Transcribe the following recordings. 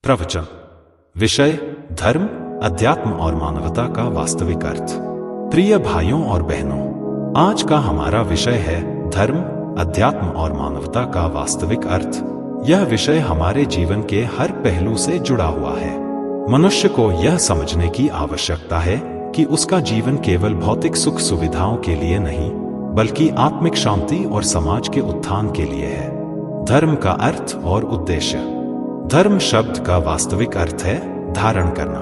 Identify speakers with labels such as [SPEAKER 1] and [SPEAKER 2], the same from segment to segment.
[SPEAKER 1] प्रवचन। विषय धर्म, अध्यात्म और मानवता का वास्तविक अर्थ। प्रिय भाइयों और बहनों, आज का हमारा विषय है धर्म, अध्यात्म और मानवता का वास्तविक अर्थ। यह विषय हमारे जीवन के हर पहलू से जुड़ा हुआ है। मनुष्य को यह समझने की आवश्यकता है कि उसका जीवन केवल भौतिक सुख सुविधाओं के लिए नहीं, बल्कि आत्मिक शांति और समाज के उत्थान के लिए है। धर्म का अर्थ और उद्देश्य। धर्म शब्द का वास्तविक अर्थ है धारण करना।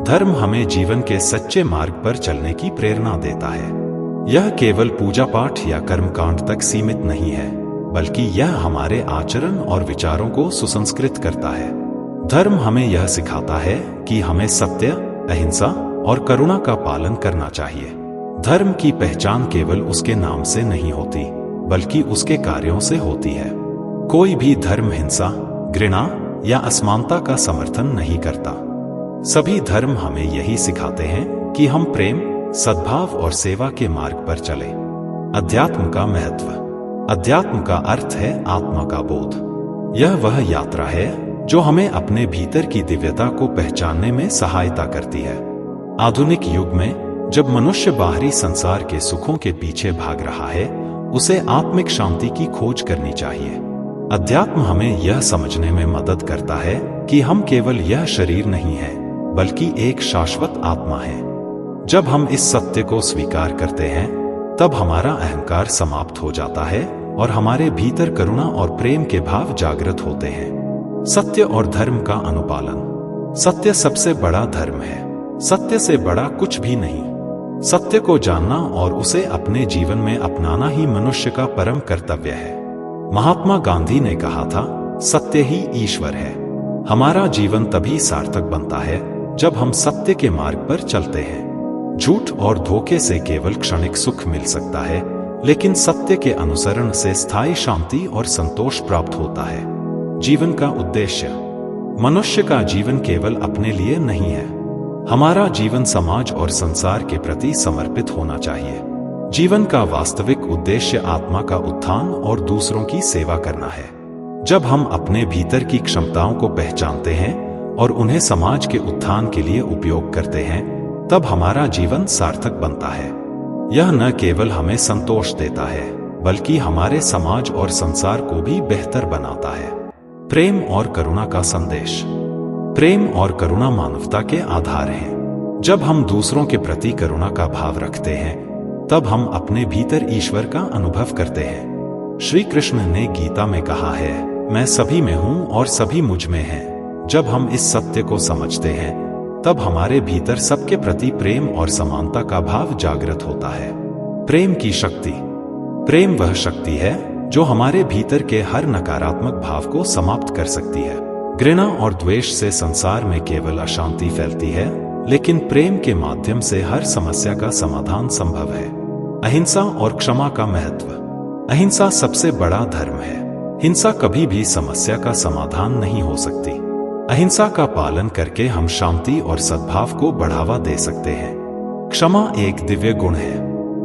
[SPEAKER 1] धर्म हमें जीवन के सच्चे मार्ग पर चलने की प्रेरणा देता है। यह केवल पूजा पाठ या कर्मकांड तक सीमित नहीं है, बल्कि यह हमारे आचरण और विचारों को सुसंस्कृत करता है। धर्म हमें यह सिखाता है कि हमें सत्य, अहिंसा और करुणा का पालन करना चाहिए। धर्म की पहचान केवल उसके नाम से नहीं होती, बल्कि उसके कार्यों से होती है। कोई भी धर्म हिंसा, घृणा या असमानता का समर्थन नहीं करता। सभी धर्म हमें यही सिखाते हैं कि हम प्रेम, सद्भाव और सेवा के मार्ग पर चलें। अध्यात्म का महत्व। अध्यात्म का अर्थ है आत्मा का बोध। यह वह यात्रा है जो हमें अपने भीतर की दिव्यता को पहचानने में सहायता करती है। आधुनिक युग में जब मनुष्य बाहरी संसार के सुखों के पीछे भाग रहा है, उसे आत्मिक शांति की खोज करनी चाहिए। अध्यात्म हमें यह समझने में मदद करता है कि हम केवल यह शरीर नहीं है, बल्कि एक शाश्वत आत्मा है। जब हम इस सत्य को स्वीकार करते हैं, तब हमारा अहंकार समाप्त हो जाता है और हमारे भीतर करुणा और प्रेम के भाव जागृत होते हैं। सत्य और धर्म का अनुपालन। सत्य सबसे बड़ा धर्म है। सत्य से बड़ा कुछ भी नहीं। सत्य को जानना और उसे अपने जीवन में अपनाना ही मनुष्य का परम कर्तव्य है। महात्मा गांधी ने कहा था, सत्य ही ईश्वर है। हमारा जीवन तभी सार्थक बनता है जब हम सत्य के मार्ग पर चलते हैं। झूठ और धोखे से केवल क्षणिक सुख मिल सकता है, लेकिन सत्य के अनुसरण से स्थायी शांति और संतोष प्राप्त होता है। जीवन का उद्देश्य। मनुष्य का जीवन केवल अपने लिए नहीं है। हमारा जीवन समाज और संसार के प्रति समर्पित होना चाहिए। जीवन का वास्तविक उद्देश्य आत्मा का उत्थान और दूसरों की सेवा करना है। जब हम अपने भीतर की क्षमताओं को पहचानते हैं और उन्हें समाज के उत्थान के लिए उपयोग करते हैं, तब हमारा जीवन सार्थक बनता है। यह न केवल हमें संतोष देता है, बल्कि हमारे समाज और संसार को भी बेहतर बनाता है। प्रेम और करुणा का संदेश। प्रेम और करुणा मानवता के आधार हैं। जब हम दूसरों के प्रति करुणा का भाव रखते हैं, तब हम अपने भीतर ईश्वर का अनुभव करते हैं। श्री कृष्ण ने गीता में कहा है, मैं सभी में हूं और सभी मुझ में हैं। जब हम इस सत्य को समझते हैं, तब हमारे भीतर सबके प्रति प्रेम और समानता का भाव जागृत होता है। प्रेम की शक्ति। प्रेम वह शक्ति है जो हमारे भीतर के हर नकारात्मक भाव को समाप्त कर सकती है। घृणा और द्वेष से संसार में केवल अशांति फैलती है, लेकिन प्रेम के माध्यम से हर समस्या का समाधान संभव है। अहिंसा और क्षमा का महत्व। अहिंसा सबसे बड़ा धर्म है। हिंसा कभी भी समस्या का समाधान नहीं हो सकती। अहिंसा का पालन करके हम शांति और सद्भाव को बढ़ावा दे सकते हैं। क्षमा एक दिव्य गुण है।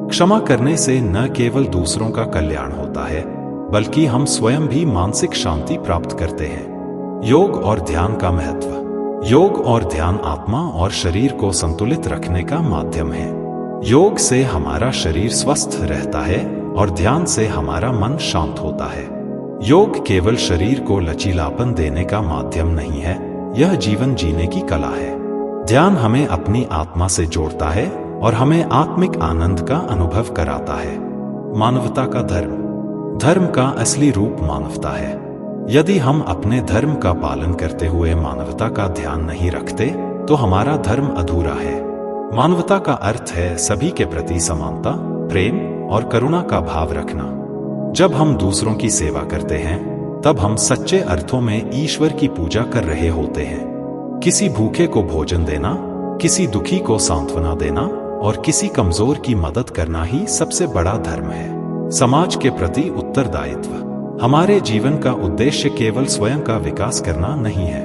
[SPEAKER 1] क्षमा करने से न केवल दूसरों का कल्याण होता है, बल्कि हम स्वयं भी मानसिक शांति प्राप्त करते हैं। योग और ध्यान का महत्व। योग और ध्यान आत्मा और शरीर को संतुलित रखने का माध्यम है। योग से हमारा शरीर स्वस्थ रहता है और ध्यान से हमारा मन शांत होता है। योग केवल शरीर को लचीलापन देने का माध्यम नहीं है, यह जीवन जीने की कला है। ध्यान हमें अपनी आत्मा से जोड़ता है और हमें आत्मिक आनंद का अनुभव कराता है। मानवता का धर्म। धर्म का असली रूप मानवता है। यदि हम अपने धर्म का पालन करते हुए मानवता का ध्यान नहीं रखते, तो हमारा धर्म अधूरा है। मानवता का अर्थ है सभी के प्रति समानता, प्रेम और करुणा का भाव रखना। जब हम दूसरों की सेवा करते हैं, तब हम सच्चे अर्थों में ईश्वर की पूजा कर रहे होते हैं। किसी भूखे को भोजन देना, किसी दुखी को सांत्वना देना और किसी कमजोर की मदद करना ही सबसे बड़ा धर्म है। समाज के प्रति उत्तरदायित्व। हमारे जीवन का उद्देश्य केवल स्वयं का विकास करना नहीं है।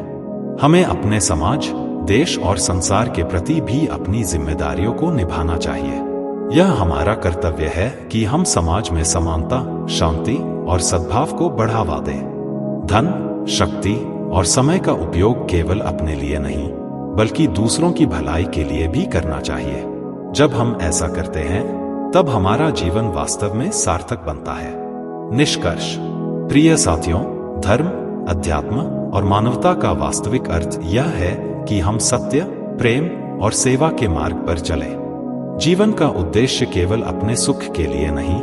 [SPEAKER 1] हमें अपने समाज, देश और संसार के प्रति भी अपनी जिम्मेदारियों को निभाना चाहिए। यह हमारा कर्तव्य है कि हम समाज में समानता, शांति और सद्भाव को बढ़ावा दें। धन, शक्ति और समय का उपयोग केवल अपने लिए नहीं बल्कि दूसरों की भलाई के लिए भी करना चाहिए। जब हम ऐसा करते हैं तब हमारा जीवन वास्तव में सार्थक बनता है। निष्कर्ष, प्रिय साथियों, धर्म, अध्यात्म और मानवता का वास्तविक अर्थ यह है कि हम सत्य, प्रेम और सेवा के मार्ग पर चलें। जीवन का उद्देश्य केवल अपने सुख के लिए नहीं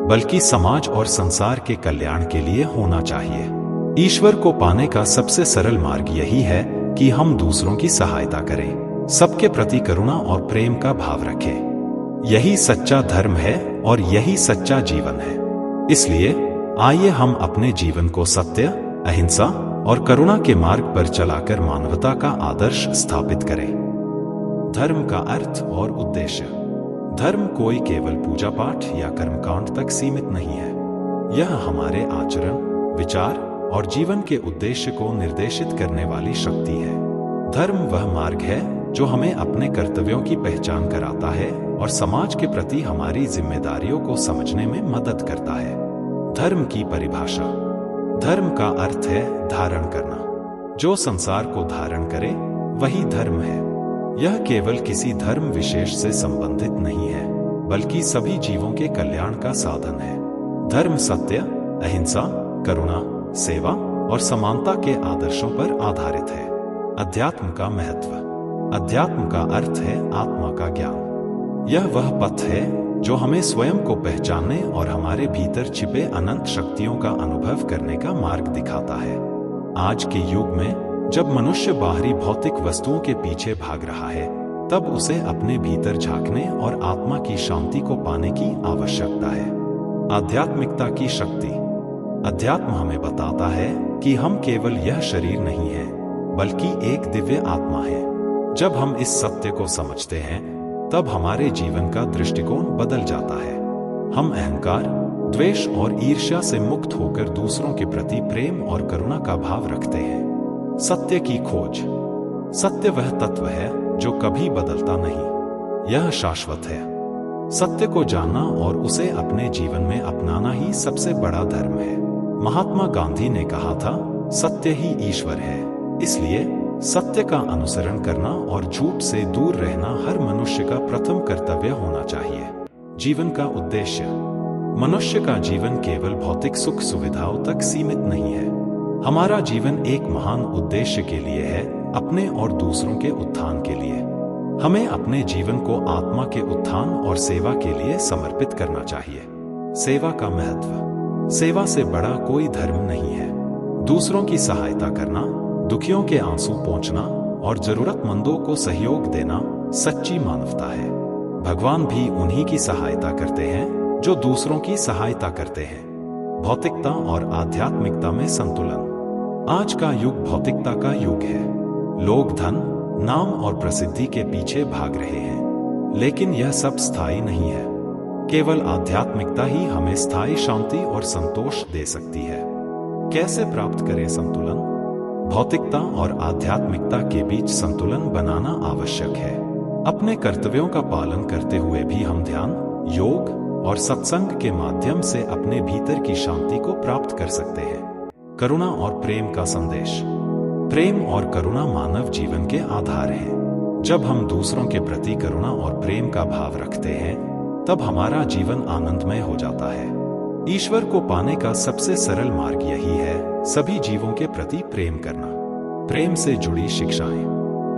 [SPEAKER 1] बल्कि समाज और संसार के कल्याण के लिए होना चाहिए। ईश्वर को पाने का सबसे सरल मार्ग यही है कि हम दूसरों की सहायता करें, सबके प्रति करुणा और प्रेम का भाव रखें। यही सच्चा धर्म है और यही सच्चा जीवन है। इसलिए आइए हम अपने जीवन को सत्य, अहिंसा और करुणा के मार्ग पर चलाकर मानवता का आदर्श स्थापित करें। धर्म का अर्थ और उद्देश्य। धर्म कोई केवल पूजा पाठ या कर्मकांड तक सीमित नहीं है। यह हमारे आचरण, विचार और जीवन के उद्देश्य को निर्देशित करने वाली शक्ति है। धर्म वह मार्ग है जो हमें अपने कर्तव्यों की पहचान कराता है और समाज के प्रति हमारी जिम्मेदारियों को समझने में मदद करता है। धर्म की परिभाषा। धर्म का अर्थ है धारण करना। जो संसार को धारण करे वही धर्म है। यह केवल किसी धर्म विशेष से संबंधित नहीं है बल्कि सभी जीवों के कल्याण का साधन है। धर्म सत्य, अहिंसा, करुणा, सेवा और समानता के आदर्शों पर आधारित है। अध्यात्म का महत्व। अध्यात्म का अर्थ है आत्मा का ज्ञान। यह वह पथ है जो हमें स्वयं को पहचानने और हमारे भीतर छिपे अनंत शक्तियों का अनुभव करने का मार्ग दिखाता है। आज के युग में जब मनुष्य बाहरी भौतिक वस्तुओं के पीछे भाग रहा है तब उसे अपने भीतर झांकने और आत्मा की शांति को पाने की आवश्यकता है। आध्यात्मिकता की शक्ति। अध्यात्म हमें बताता है कि हम केवल यह शरीर नहीं है बल्कि एक दिव्य आत्मा है। जब हम इस सत्य को समझते हैं तब हमारे जीवन का दृष्टिकोण बदल जाता है। हम अहंकार, द्वेष और ईर्ष्या से मुक्त होकर दूसरों के प्रति प्रेम और करुणा का भाव रखते हैं। सत्य की खोज। सत्य वह तत्व है जो कभी बदलता नहीं, यह शाश्वत है। सत्य को जानना और उसे अपने जीवन में अपनाना ही सबसे बड़ा धर्म है। महात्मा गांधी ने कहा था, सत्य ही ईश्वर है। इसलिए सत्य का अनुसरण करना और झूठ से दूर रहना हर मनुष्य का प्रथम कर्तव्य होना चाहिए। जीवन का उद्देश्य। मनुष्य का जीवन केवल भौतिक सुख सुविधाओं तक सीमित नहीं है। हमारा जीवन एक महान उद्देश्य के लिए है, अपने और दूसरों के उत्थान के लिए। हमें अपने जीवन को आत्मा के उत्थान और सेवा के लिए समर्पित करना चाहिए। सेवा का महत्व। सेवा से बड़ा कोई धर्म नहीं है। दूसरों की सहायता करना, दुखियों के आंसू पोंछना और जरूरतमंदों को सहयोग देना सच्ची मानवता है। भगवान भी उन्हीं की सहायता करते हैं जो दूसरों की सहायता करते हैं। भौतिकता और आध्यात्मिकता में संतुलन। आज का युग भौतिकता का युग है। लोग धन, नाम और प्रसिद्धि के पीछे भाग रहे हैं, लेकिन यह सब स्थायी नहीं है। केवल आध्यात्मिकता ही हमें स्थायी शांति और संतोष दे सकती है। कैसे प्राप्त करें संतुलन? भौतिकता और आध्यात्मिकता के बीच संतुलन बनाना आवश्यक है। अपने कर्तव्यों का पालन करते हुए भी हम ध्यान, योग और सत्संग के माध्यम से अपने भीतर की शांति को प्राप्त कर सकते हैं। करुणा और प्रेम का संदेश। प्रेम और करुणा मानव जीवन के आधार हैं। जब हम दूसरों के प्रति करुणा और प्रेम का भाव रखते हैं तब हमारा जीवन आनंदमय हो जाता है। ईश्वर को पाने का सबसे सरल मार्ग यही है, सभी जीवों के प्रति प्रेम करना। प्रेम से जुड़ी शिक्षाएं।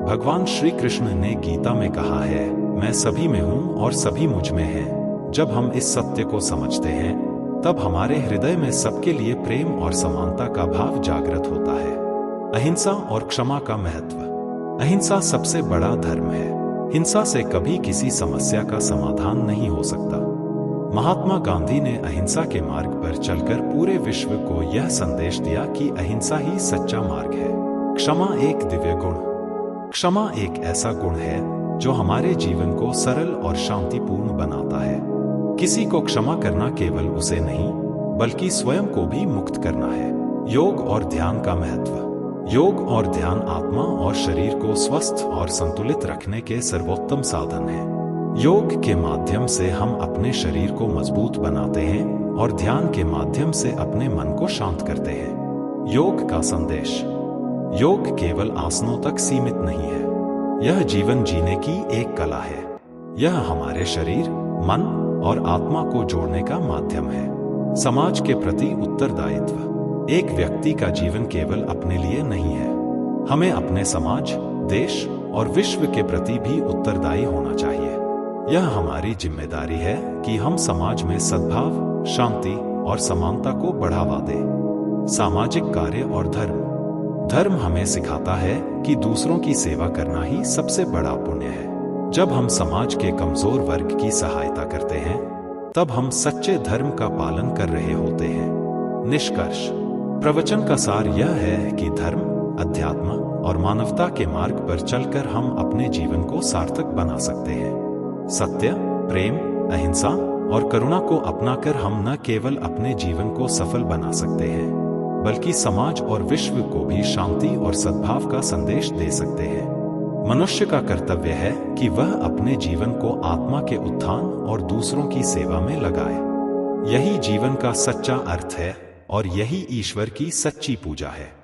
[SPEAKER 1] भगवान श्री कृष्ण ने गीता में कहा है, मैं सभी में हूं और सभी मुझ में हैं। जब हम इस सत्य को समझते हैं तब हमारे हृदय में सबके लिए प्रेम और समानता का भाव जागृत होता है। अहिंसा और क्षमा का महत्व। अहिंसा सबसे बड़ा धर्म है। हिंसा से कभी किसी समस्या का समाधान नहीं हो सकता। महात्मा गांधी ने अहिंसा के मार्ग पर चलकर पूरे विश्व को यह संदेश दिया कि अहिंसा ही सच्चा मार्ग है। क्षमा एक दिव्य गुण। क्षमा एक ऐसा गुण है जो हमारे जीवन को सरल और शांतिपूर्ण बनाता है। किसी को क्षमा करना केवल उसे नहीं बल्कि स्वयं को भी मुक्त करना है। योग और ध्यान का महत्व। योग और ध्यान आत्मा और शरीर को स्वस्थ और संतुलित रखने के सर्वोत्तम साधन हैं। योग के माध्यम से हम अपने शरीर को मजबूत बनाते हैं और ध्यान के माध्यम से अपने मन को शांत करते हैं। योग का संदेश। योग केवल आसनों तक सीमित नहीं है, यह जीवन जीने की एक कला है। यह हमारे शरीर, मन और आत्मा को जोड़ने का माध्यम है। समाज के प्रति उत्तरदायित्व। एक व्यक्ति का जीवन केवल अपने लिए नहीं है, हमें अपने समाज, देश और विश्व के प्रति भी उत्तरदायी होना चाहिए। यह हमारी जिम्मेदारी है कि हम समाज में सद्भाव, शांति और समानता को बढ़ावा दें। सामाजिक कार्य और धर्म। धर्म हमें सिखाता है कि दूसरों की सेवा करना ही सबसे बड़ा पुण्य है। जब हम समाज के कमजोर वर्ग की सहायता करते हैं, तब हम सच्चे धर्म का पालन कर रहे होते हैं। निष्कर्ष। प्रवचन का सार यह है कि धर्म, अध्यात्म और मानवता के मार्ग पर चलकर हम अपने जीवन को सार्थक बना सकते हैं। सत्य, प्रेम, अहिंसा और करुणा को अपनाकर हम न केवल अपने जीवन को सफल बना सकते हैं, बल्कि समाज और विश्व को भी शांति और सद्भाव का संदेश दे सकते हैं। मनुष्य का कर्तव्य है कि वह अपने जीवन को आत्मा के उत्थान और दूसरों की सेवा में लगाए। यही जीवन का सच्चा अर्थ है और यही ईश्वर की सच्ची पूजा है।